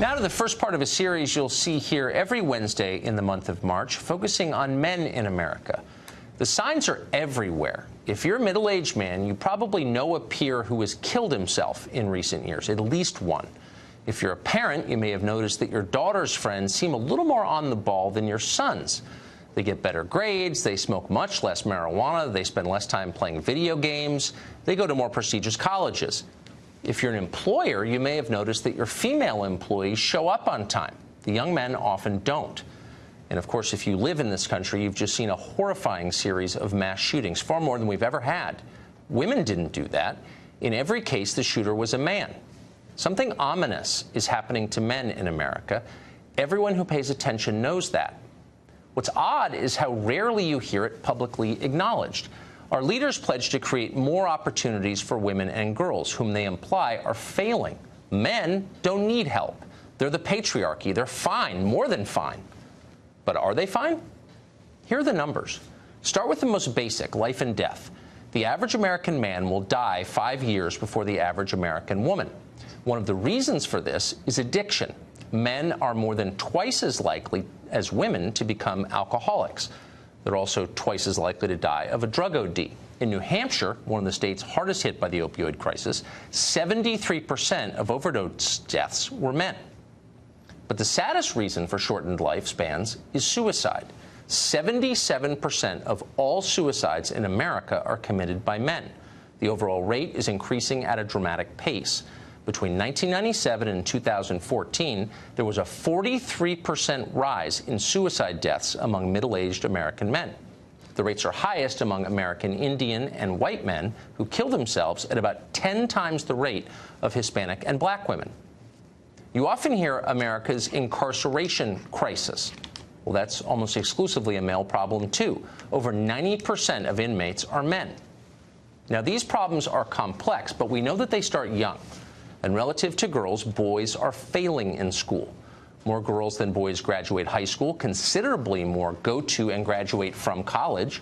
Now to the first part of a series you'll see here every Wednesday in the month of March, focusing on men in America. The signs are everywhere. If you're a middle-aged man, you probably know a peer who has killed himself in recent years, at least one. If you're a parent, you may have noticed that your daughter's friends seem a little more on the ball than your son's. They get better grades, they smoke much less marijuana, they spend less time playing video games, they go to more prestigious colleges. If you're an employer, you may have noticed that your female employees show up on time. The young men often don't. And of course, if you live in this country, you've just seen a horrifying series of mass shootings, far more than we've ever had. Women didn't do that. In every case, the shooter was a man. Something ominous is happening to men in America. Everyone who pays attention knows that. What's odd is how rarely you hear it publicly acknowledged. Our leaders pledge to create more opportunities for women and girls, whom they imply are failing. Men don't need help. They're the patriarchy. They're fine, more than fine. But are they fine? Here are the numbers. Start with the most basic, life and death. The average American man will die 5 years before the average American woman. One of the reasons for this is addiction. Men are more than twice as likely as women to become alcoholics. They're also twice as likely to die of a drug OD. In New Hampshire, one of the states hardest hit by the opioid crisis, 73% of overdose deaths were men. But the saddest reason for shortened lifespans is suicide. 77% of all suicides in America are committed by men. The overall rate is increasing at a dramatic pace. Between 1997 and 2014, there was a 43% rise in suicide deaths among middle-aged American men. The rates are highest among American Indian and white men, who kill themselves at about 10 times the rate of Hispanic and black women. You often hear America's incarceration crisis. Well, that's almost exclusively a male problem, too. Over 90% of inmates are men. Now, these problems are complex, but we know that they start young. And relative to girls, boys are failing in school. More girls than boys graduate high school. Considerably more go to and graduate from college.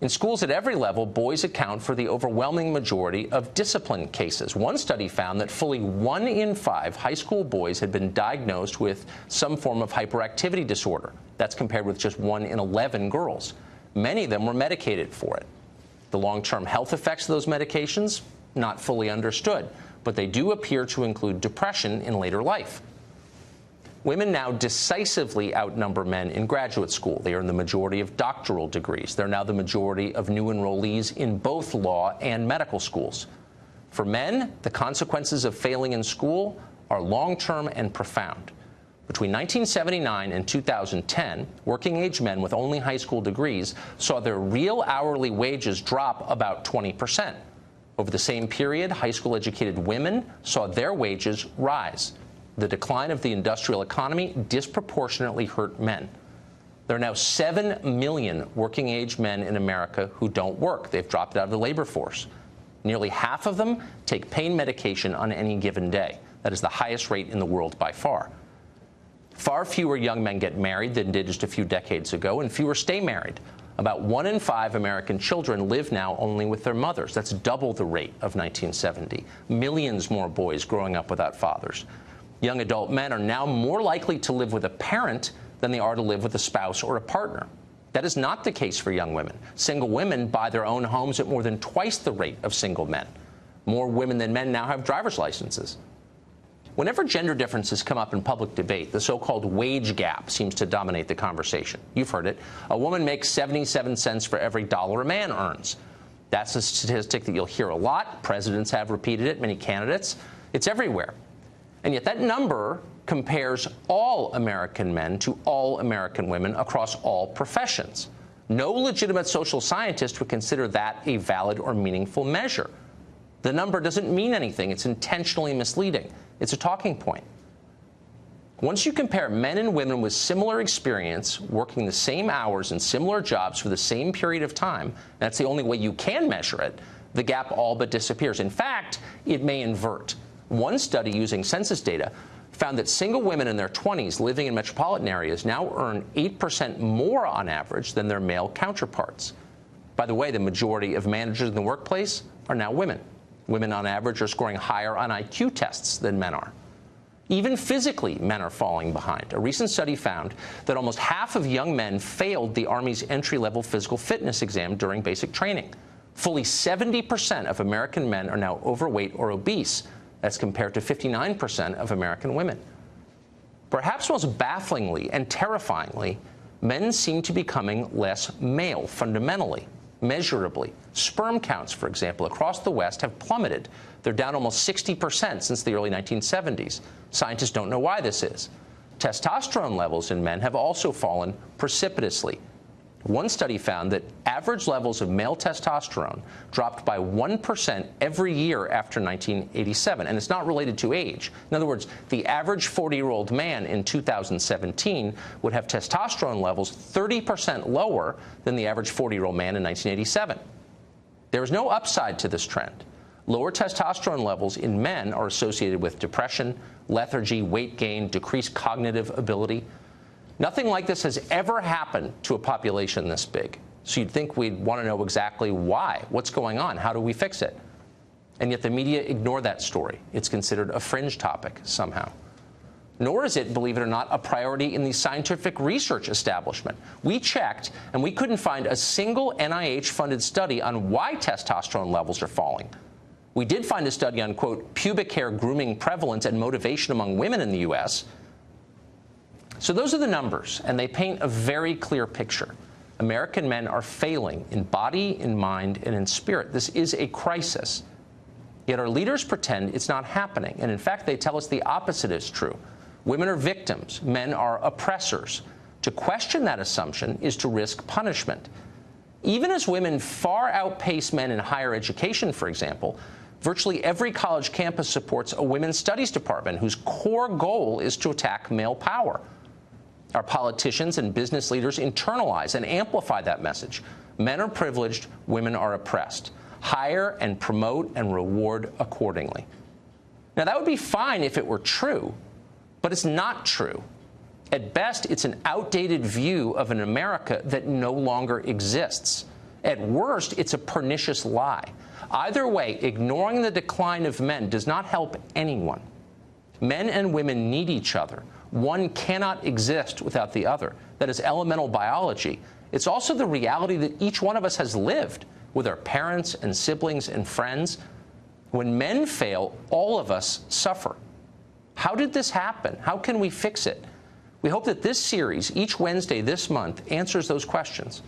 In schools at every level, boys account for the overwhelming majority of discipline cases. One study found that fully 1 in 5 high school boys had been diagnosed with some form of hyperactivity disorder. That's compared with just 1 in 11 girls. Many of them were medicated for it. The long-term health effects of those medications, not fully understood, but they do appear to include depression in later life. Women now decisively outnumber men in graduate school. They earn the majority of doctoral degrees. They're now the majority of new enrollees in both law and medical schools. For men, the consequences of failing in school are long-term and profound. Between 1979 and 2010, working-age men with only high school degrees saw their real hourly wages drop about 20%. Over the same period, high school-educated women saw their wages rise. The decline of the industrial economy disproportionately hurt men. There are now 7 million working-age men in America who don't work. They've dropped out of the labor force. Nearly half of them take pain medication on any given day. That is the highest rate in the world by far. Far fewer young men get married than did just a few decades ago, and fewer stay married. About 1 in 5 American children live now only with their mothers. That's double the rate of 1970. Millions more boys growing up without fathers. Young adult men are now more likely to live with a parent than they are to live with a spouse or a partner. That is not the case for young women. Single women buy their own homes at more than twice the rate of single men. More women than men now have driver's licenses. Whenever gender differences come up in public debate, the so-called wage gap seems to dominate the conversation. You've heard it. A woman makes 77 cents for every dollar a man earns. That's a statistic that you'll hear a lot. Presidents have repeated it, many candidates. It's everywhere. And yet that number compares all American men to all American women across all professions. No legitimate social scientist would consider that a valid or meaningful measure. The number doesn't mean anything. It's intentionally misleading. It's a talking point. Once you compare men and women with similar experience, working the same hours in similar jobs for the same period of time, that's the only way you can measure it, the gap all but disappears. In fact, it may invert. One study using census data found that single women in their 20s living in metropolitan areas now earn 8% more on average than their male counterparts. By the way, the majority of managers in the workplace are now women. Women on average are scoring higher on IQ tests than men are. Even physically, men are falling behind. A recent study found that almost half of young men failed the Army's entry-level physical fitness exam during basic training. Fully 70% of American men are now overweight or obese. That's compared to 59% of American women. Perhaps most bafflingly and terrifyingly, men seem to be becoming less male fundamentally, measurably. Sperm counts, for example, across the West have plummeted. They're down almost 60% since the early 1970s. Scientists don't know why this is. Testosterone levels in men have also fallen precipitously. One study found that average levels of male testosterone dropped by 1% every year after 1987, and it's not related to age. In other words, the average 40-year-old man in 2017 would have testosterone levels 30% lower than the average 40-year-old man in 1987. There is no upside to this trend. Lower testosterone levels in men are associated with depression, lethargy, weight gain, decreased cognitive ability. Nothing like this has ever happened to a population this big. So you'd think we'd want to know exactly why. What's going on? How do we fix it? And yet the media ignore that story. It's considered a fringe topic somehow. Nor is it, believe it or not, a priority in the scientific research establishment. We checked, and we couldn't find a single NIH-funded study on why testosterone levels are falling. We did find a study on, quote, pubic hair grooming prevalence and motivation among women in the U.S., So those are the numbers, and they paint a very clear picture. American men are failing in body, in mind, and in spirit. This is a crisis. Yet our leaders pretend it's not happening, and in fact, they tell us the opposite is true. Women are victims. Men are oppressors. To question that assumption is to risk punishment. Even as women far outpace men in higher education, for example, virtually every college campus supports a women's studies department whose core goal is to attack male power. Our politicians and business leaders internalize and amplify that message. Men are privileged, women are oppressed. Hire and promote and reward accordingly. Now, that would be fine if it were true, but it's not true. At best, it's an outdated view of an America that no longer exists. At worst, it's a pernicious lie. Either way, ignoring the decline of men does not help anyone. Men and women need each other. One cannot exist without the other. That is elemental biology. It's also the reality that each one of us has lived with our parents and siblings and friends. When men fail, all of us suffer. How did this happen? How can we fix it? We hope that this series, each Wednesday this month, answers those questions.